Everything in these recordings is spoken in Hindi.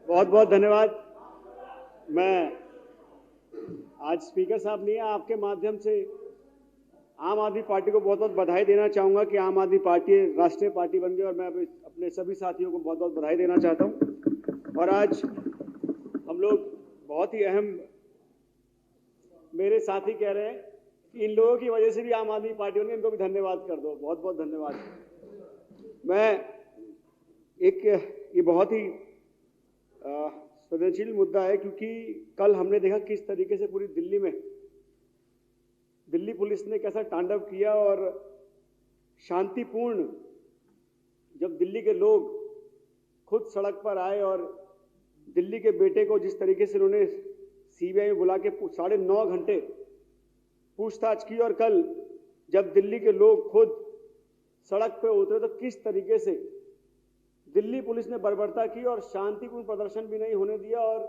बहुत बहुत धन्यवाद। मैं आज स्पीकर साहब नहीं है, आपके माध्यम से आम आदमी पार्टी को बहुत बहुत बधाई देना चाहूँगा कि आम आदमी पार्टी राष्ट्रीय पार्टी बन गई और मैं अपने सभी साथियों को बहुत बहुत बधाई देना चाहता हूँ। और आज हम लोग बहुत ही अहम, मेरे साथी कह रहे हैं कि इन लोगों की वजह से भी आम आदमी पार्टी बनी, इनको भी धन्यवाद कर दो, बहुत बहुत धन्यवाद। मैं ये बहुत ही संवेदनशील मुद्दा है, क्योंकि कल हमने देखा किस तरीके से पूरी दिल्ली पुलिस ने कैसा तांडव किया और शांतिपूर्ण जब दिल्ली के लोग खुद सड़क पर आए और दिल्ली के बेटे को जिस तरीके से उन्होंने सीबीआई में बुला के 9.5 घंटे पूछताछ की, और कल जब दिल्ली के लोग खुद सड़क पर उतरे तो किस तरीके से दिल्ली पुलिस ने बर्बरता की और शांतिपूर्ण प्रदर्शन भी नहीं होने दिया और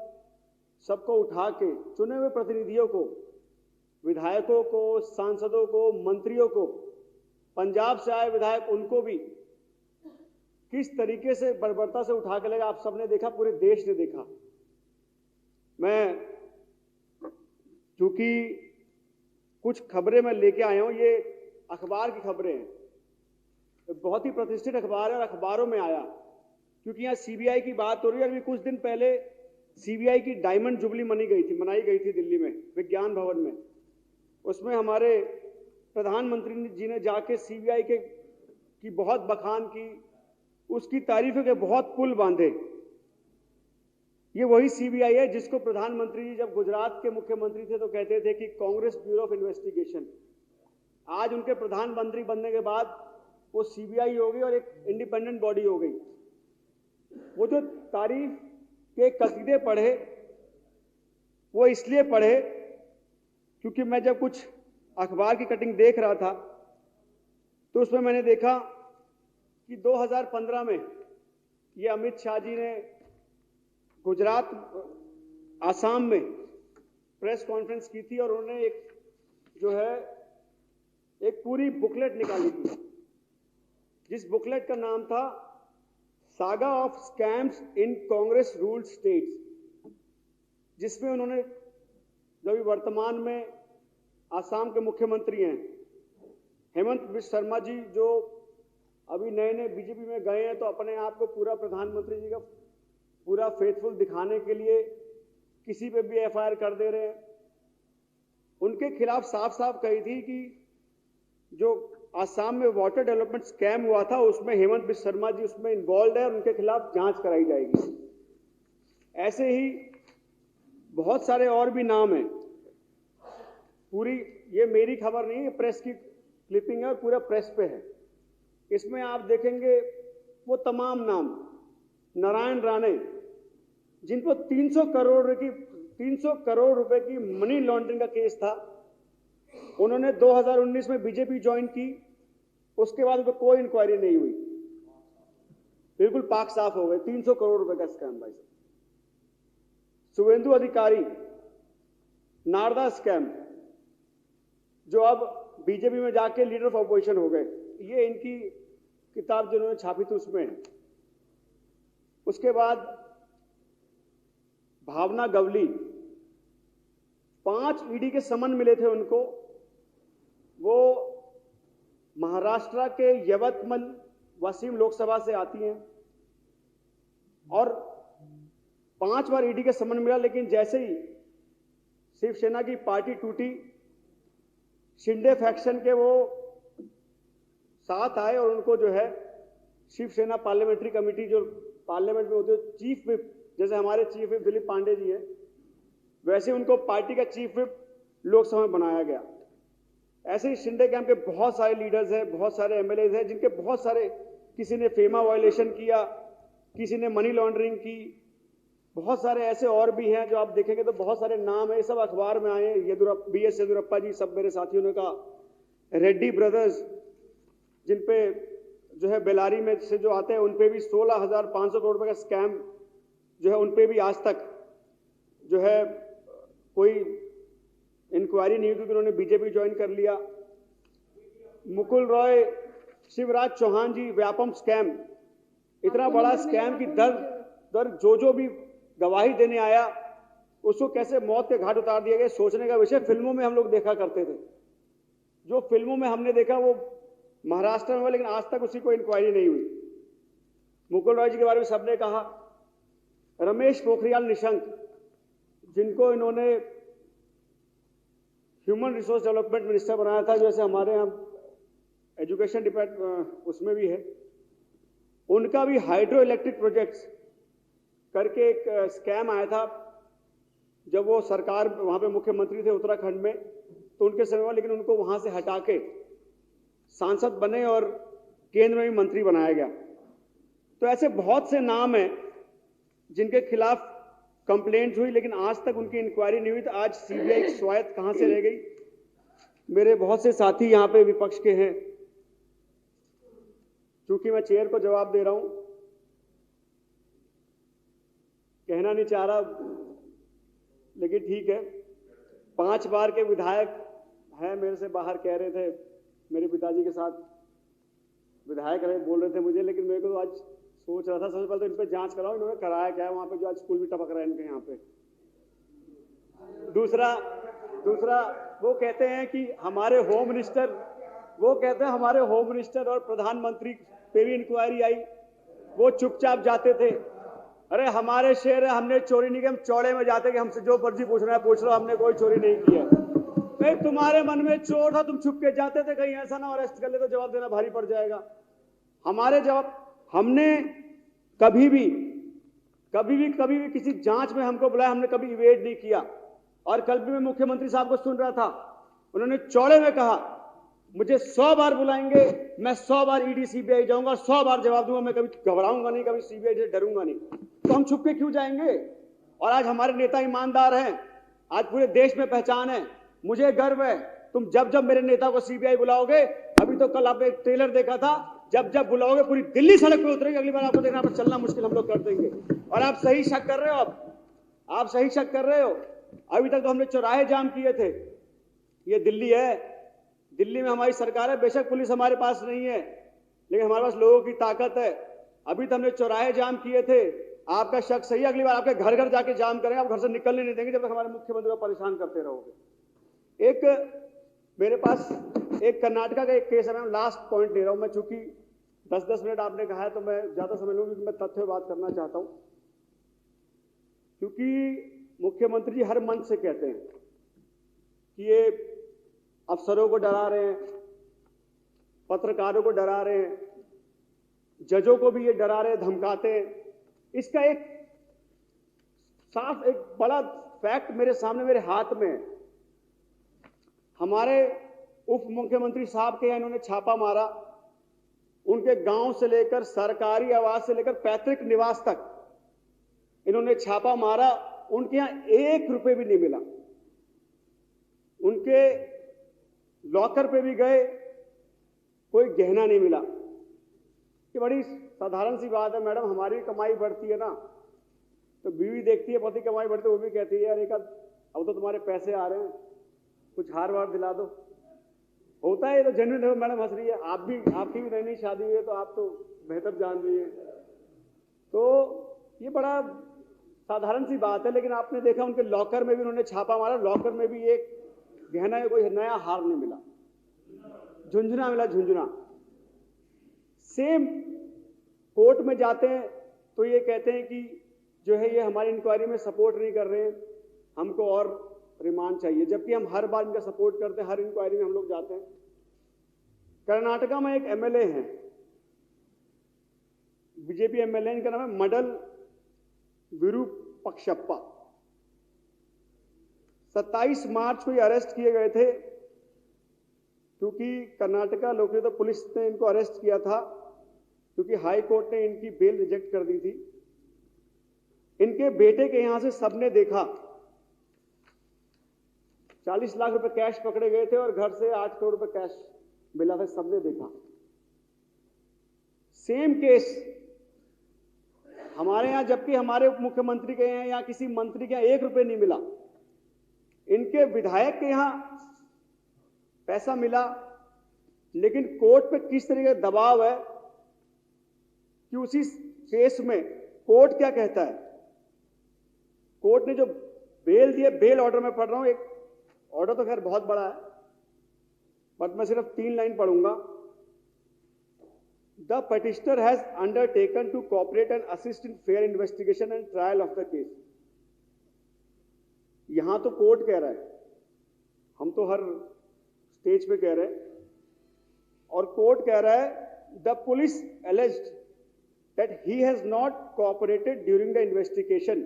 सबको उठा के चुने हुए प्रतिनिधियों को, विधायकों को, सांसदों को, मंत्रियों को, पंजाब से आए विधायक उनको भी किस तरीके से बर्बरता से उठा के लगा, आप सबने देखा, पूरे देश ने देखा। मैं चूंकि कुछ खबरें मैं लेके आया हूं, ये अखबार की खबरें हैं, बहुत ही प्रतिष्ठित अखबार है और अखबारों में आया क्योंकि यहाँ सीबीआई की बात हो रही है। अभी कुछ दिन पहले सीबीआई की डायमंड जुबली मनाई गई थी दिल्ली में विज्ञान भवन में। उसमें हमारे प्रधानमंत्री जी ने जाके सीबीआई की बहुत बखान की, उसकी तारीफों के बहुत पुल बांधे। ये वही सीबीआई है जिसको प्रधानमंत्री जी जब गुजरात के मुख्यमंत्री थे तो कहते थे कि कांग्रेस ब्यूरो ऑफ इन्वेस्टिगेशन। आज उनके प्रधानमंत्री बनने के बाद वो सीबीआई हो गई और एक इंडिपेंडेंट बॉडी हो गई। वो जो तारीफ के कसीदे पढ़े वो इसलिए पढ़े क्योंकि मैं जब कुछ अखबार की कटिंग देख रहा था तो उसमें मैंने देखा कि 2015 में ये अमित शाह जी ने गुजरात, आसाम में प्रेस कॉन्फ्रेंस की थी और उन्होंने एक पूरी बुकलेट निकाली थी, जिस बुकलेट का नाम था saga of scams in Congress ruled states, जिसमें उन्होंने जो वर्तमान में आसाम के मुख्यमंत्री हैं हेमंत बिश्व शर्मा जी, जो अभी नए नए बीजेपी में गए हैं, तो अपने आप को पूरा प्रधानमंत्री जी का पूरा फेथफुल दिखाने के लिए किसी पे भी एफआईआर कर दे रहे हैं। उनके खिलाफ साफ साफ कही थी कि जो आसाम में वाटर डेवलपमेंट स्कैम हुआ था उसमें हेमंत बिश्व शर्मा जी उसमें इन्वॉल्व है और उनके खिलाफ जांच कराई जाएगी। ऐसे ही बहुत सारे और भी नाम हैं। पूरी ये मेरी खबर नहीं है, प्रेस की क्लिपिंग है और पूरा प्रेस पे है। इसमें आप देखेंगे वो तमाम नाम, नारायण राणे जिन पर 300 करोड़ रुपए की मनी लॉन्ड्रिंग का केस था, उन्होंने 2019 में बीजेपी ज्वाइन की, उसके बाद उन पर कोई इंक्वायरी नहीं हुई, बिल्कुल पाक साफ हो गए। 300 करोड़ रुपए का स्कैम भाई साहब। शुभेंदु अधिकारी, नारदा स्कैम, जो अब बीजेपी में जाके लीडर ऑफ अपोजिशन हो गए, ये इनकी किताब जिन्होंने छापी थी उसमें है। उसके बाद भावना गवली, 5 ईडी के समन मिले थे उनको। वो महाराष्ट्र के यवतमल वसीम लोकसभा से आती हैं और 5 बार ईडी के समन मिला, लेकिन जैसे ही शिवसेना की पार्टी टूटी, शिंदे फैक्शन के वो साथ आए और उनको शिवसेना पार्लियामेंट्री कमेटी, जो पार्लियामेंट में होते हैं चीफ विप, जैसे हमारे चीफ विप दिलीप पांडे जी हैं, वैसे उनको पार्टी का चीफ विप लोकसभा में बनाया गया। ऐसे ही शिंदे कैंप के बहुत सारे लीडर्स हैं, बहुत सारे एमएलएज हैं, जिनके बहुत सारे, किसी ने फेमा वायलेशन किया, किसी ने मनी लॉन्ड्रिंग की, बहुत सारे ऐसे और भी हैं जो आप देखेंगे तो बहुत सारे नाम है, सब अखबार में आए हैं। बीएस येदियुरप्पा जी, सब मेरे साथियों ने कहा, रेड्डी ब्रदर्स जिनपे बेलारी में से जो आते हैं उन पे भी 16,500 करोड़ रुपए का स्कैम उन पे भी आज तक कोई इंक्वायरी नहीं हुई क्योंकि उन्होंने बीजेपी ज्वाइन कर लिया। मुकुल रॉय, शिवराज चौहान जी, व्यापम स्कैम, इतना बड़ा स्कैम की दर जो भी गवाही देने आया, उसको कैसे मौत के घाट उतार दिया गया, सोचने का विषय। फिल्मों में हम लोग देखा करते थे, जो फिल्मों में हमने देखा वो महाराष्ट्र में हुआ, लेकिन आज तक उसकी कोई इंक्वायरी नहीं हुई। मुकुल रॉय जी के बारे में सबने कहा। रमेश पोखरियाल निशंक, जिनको इन्होंने ह्यूमन रिसोर्स डेवलपमेंट मिनिस्टर बनाया था, जैसे हमारे यहाँ एजुकेशन डिपार्टमेंट उसमें भी है, उनका भी हाइड्रो इलेक्ट्रिक प्रोजेक्ट्स करके एक स्कैम आया था जब वो सरकार वहां पे मुख्यमंत्री थे उत्तराखंड में, तो उनके समय में, लेकिन उनको वहां से हटा के सांसद बने और केंद्र में भी मंत्री बनाया गया। तो ऐसे बहुत से नाम हैं जिनके खिलाफ कंप्लेंट हुई, लेकिन आज तक उनकी इंक्वायरी नहीं हुई। तो आज सीबीआई की स्वायत्त कहां से रह गई? मेरे बहुत से साथी यहां पे विपक्ष के हैं, क्योंकि मैं चेयर को जवाब दे रहा हूं, कहना नहीं चाह रहा, लेकिन ठीक है। 5 बार के विधायक हैं, मेरे से बाहर कह रहे थे, मेरे पिताजी के साथ विधायक रहे, बोल रहे थे मुझे, लेकिन मेरे को तो आज सोच रहा था सबसे पहले तो इन पे जांच कराओ, इन्होंने कराया क्या है वहां पे, जो आज स्कूल भी टपक रहा है इनके यहाँ पे। दूसरा वो कहते हैं कि हमारे होम मिनिस्टर, वो कहते हैं हमारे होम मिनिस्टर और प्रधानमंत्री पे भी इंक्वायरी आई, वो चुपचाप जाते थे। अरे हमारे शहर है, हमने चोरी नहीं की, हम चौड़े में जाते कि हमसे जो फर्जी पूछना है पूछ लो, हमने कोई चोरी नहीं की है। भाई तुम्हारे मन में चोर था, तुम छुप के जाते थे, कहीं ऐसा ना अरेस्ट कर ले तो जवाब देना भारी पड़ जाएगा। हमारे जवाब, हमने कभी भी किसी जांच में हमको बुलाया, हमने कभी इवेड नहीं किया। और कल भी मैं मुख्यमंत्री साहब को सुन रहा था, उन्होंने चौड़े में कहा मुझे 100 बार बुलाएंगे, मैं 100 बार ईडी सीबीआई जाऊंगा, 100 बार जवाब दूंगा, मैं कभी घबराऊंगा नहीं, कभी सीबीआई से डरूंगा नहीं। तो हम छुप के क्यों जाएंगे? और आज हमारे नेता ईमानदार हैं, आज पूरे देश में पहचान है, मुझे गर्व है। तुम जब जब मेरे नेता को सीबीआई बुलाओगे, अभी तो कल आपने एक ट्रेलर देखा था, जब जब बुलाओगे पूरी दिल्ली सड़क पे उतरेगी, अगली बार आपको देखना पर चलना मुश्किल हम लोग कर देंगे। और आप सही शक कर रहे हो, आप सही शक कर रहे हो। अभी तक तो हमने चौराहे जाम किए थे, ये दिल्ली है, दिल्ली में हमारी सरकार है, बेशक पुलिस हमारे पास नहीं है, लेकिन हमारे पास लोगों की ताकत है। अभी तो हमने चौराहे जाम किए थे। आपका शक सही है, अगली बार आपके घर घर जाके जाम करेंगे, आप घर से निकलने नहीं देंगे जब तक हमारे मुख्यमंत्री को परेशान करते रहोगे। एक मेरे पास एक कर्नाटका का एक केस है, मैं लास्ट पॉइंट ले रहा हूं, मैं चूंकि 10-10 मिनट आपने कहा है तो मैं ज्यादा समय लूंगा, क्योंकि मैं तथ्य बात करना चाहता हूं। क्योंकि मुख्यमंत्री जी हर मंच से कहते हैं कि ये अफसरों को डरा रहे हैं, पत्रकारों को डरा रहे हैं, जजों को भी ये डरा रहे हैं, धमकाते हैं। इसका एक साफ, एक बड़ा फैक्ट मेरे सामने, मेरे हाथ में है। हमारे उप मुख्यमंत्री साहब के यहाँ इन्होंने छापा मारा, उनके गांव से लेकर सरकारी आवास से लेकर पैतृक निवास तक इन्होंने छापा मारा, उनके यहाँ 1 रुपए भी नहीं मिला। उनके लॉकर पे भी गए, कोई गहना नहीं मिला। ये बड़ी साधारण सी बात है मैडम, हमारी कमाई बढ़ती है ना, तो बीवी देखती है पति कमाई बढ़ती है, वो भी कहती है यार एक अब तो तुम्हारे पैसे आ रहे हैं, कुछ हार वार दिला दो। होता है, ये तो जेन्युइन है। मैडम हंस रही है, आपकी भी नई शादी हुई है तो आप तो बेहतर जान रही है। तो ये बड़ा साधारण सी बात है, लेकिन आपने देखा उनके लॉकर में भी उन्होंने छापा मारा, लॉकर में भी एक गहना या कोई नया हार नहीं मिला, झुंझुना मिला, झुंझुना। सेम कोर्ट में जाते हैं तो ये कहते हैं कि जो है ये हमारी इंक्वायरी में सपोर्ट नहीं कर रहे हैं, हमको और रिमांड चाहिए, जबकि हम हर बार इनका सपोर्ट करते हैं, हर इंक्वायरी में हम लोग जाते हैं। कर्नाटका में एक एमएलए हैं, बीजेपी एमएलए, इनका नाम है मडल विरूपक्षप्पा। 27 मार्च को ये अरेस्ट किए गए थे, क्योंकि कर्नाटका लोकहित पुलिस ने इनको अरेस्ट किया था, क्योंकि हाई कोर्ट ने इनकी बेल रिजेक्ट कर दी थी। इनके बेटे के यहां से सबने देखा, 40 लाख रुपए कैश पकड़े गए थे और घर से 8 करोड़ रुपए कैश मिला था, सबने देखा। सेम केस हमारे यहां, जबकि हमारे उप मुख्यमंत्री के यहाँ या किसी मंत्री के यहाँ 1 रुपए नहीं मिला, इनके विधायक के यहां पैसा मिला। लेकिन कोर्ट पे किस तरह का दबाव है कि उसी केस में कोर्ट क्या कहता है कोर्ट ने जो बेल दिए, बेल ऑर्डर में पढ़ रहा हूं, एक ऑर्डर तो खैर बहुत बड़ा है, बट मैं सिर्फ 3 लाइन पढ़ूंगा। The petitioner has undertaken to cooperate and assist in fair investigation and trial of the case. यहां तो कोर्ट कह रहा है, हम तो हर स्टेज पे कह रहे हैं, और कोर्ट कह रहा है the police एलिज्ड that he has not cooperated during the investigation,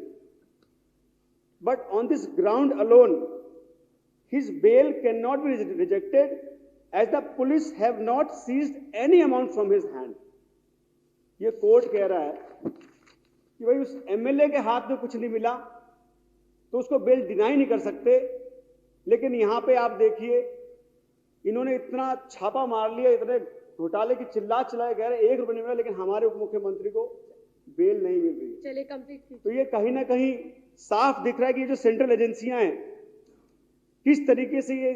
but on this ground alone his bail cannot be rejected as the police have not seized any amount from his hand। ये कोर्ट कह रहा है कि भाई उस एमएलए के हाथ में कुछ नहीं मिला तो उसको बेल डिनाई नहीं कर सकते, लेकिन यहां पे आप देखिए इन्होंने इतना छापा मार लिया, इतने घोटाले की चिल्लाए कह रहे 1 रुपये नहीं मिला, लेकिन हमारे उप मुख्यमंत्री को बेल नहीं मिल रही। चलिए कंप्लीट। तो ये कहीं ना कहीं साफ दिख रहा है कि ये जो सेंट्रल एजेंसियां हैं किस तरीके से ये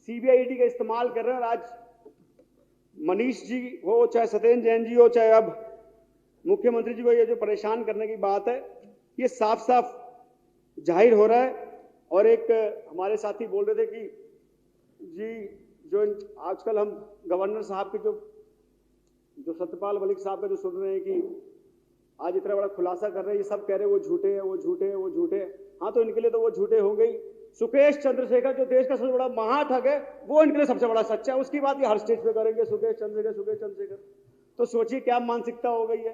सीबीआईडी का इस्तेमाल कर रहे हैं। और आज मनीष जी हो, चाहे सत्येंद्र जैन जी हो, चाहे अब मुख्यमंत्री जी को ये जो परेशान करने की बात है, ये साफ साफ जाहिर हो रहा है। और एक हमारे साथी बोल रहे थे कि जी जो आजकल हम गवर्नर साहब के जो सत्यपाल मलिक साहब का जो सुन रहे हैं कि आज इतना बड़ा खुलासा कर रहे हैं, ये सब कह रहे हैं वो झूठे हैं, वो झूठे हैं, वो झूठे हैं। हाँ, तो इनके लिए तो वो झूठे होंगे ही। सुकेश चंद्रशेखर जो देश का सबसे बड़ा महाठग है, वो इनके लिए सबसे बड़ा सच्चा है। उसकी बात ये हर स्टेज पे करेंगे, सुकेश चंद्रशेखर। तो सोचिए क्या मानसिकता हो गई है।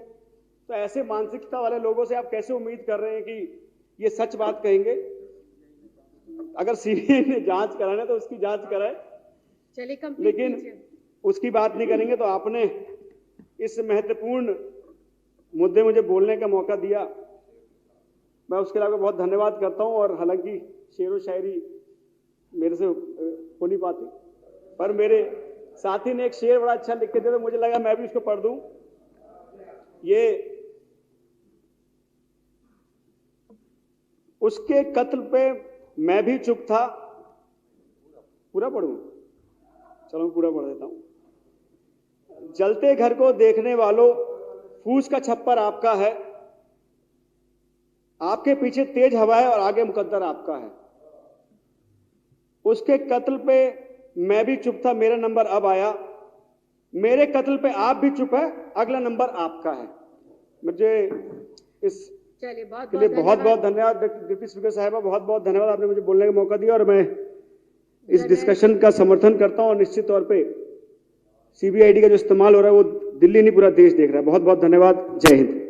तो ऐसे मानसिकता वाले लोगों से आप कैसे उम्मीद कर रहे हैं कि ये सच बात कहेंगे। अगर सीबीआई ने जांच कराना तो उसकी जांच कराए, लेकिन उसकी बात नहीं करेंगे। तो आपने इस महत्वपूर्ण मुद्दे मुझे बोलने का मौका दिया, मैं उसके लिए बहुत धन्यवाद करता हूं। और हालांकि शेरो शायरी मेरे से हो नहीं पाती, पर मेरे साथी ने एक शेर बड़ा अच्छा लिख के दिया, तो मुझे लगा मैं भी उसको पढ़ दूं। ये उसके कत्ल पे मैं भी चुप था। पूरा पढ़ूं? चलो मैं पूरा पढ़ देता हूं। जलते घर को देखने वालों, फूस का छप्पर आपका है, आपके पीछे तेज हवा है और आगे मुकद्दर आपका है। उसके कत्ल पे मैं भी चुप था, मेरा नंबर अब आया। मेरे कत्ल पे आप भी चुप है, अगला नंबर आपका है। मुझे इस के लिए बहुत बहुत धन्यवाद डिप्टी स्पीकर साहिबा, बहुत बहुत धन्यवाद, आपने मुझे बोलने का मौका दिया। और मैं इस डिस्कशन का समर्थन करता हूं। और निश्चित तौर पे सीबीआईडी का जो इस्तेमाल हो रहा है वो दिल्ली नहीं पूरा देश देख रहा है। बहुत बहुत धन्यवाद। जय हिंद।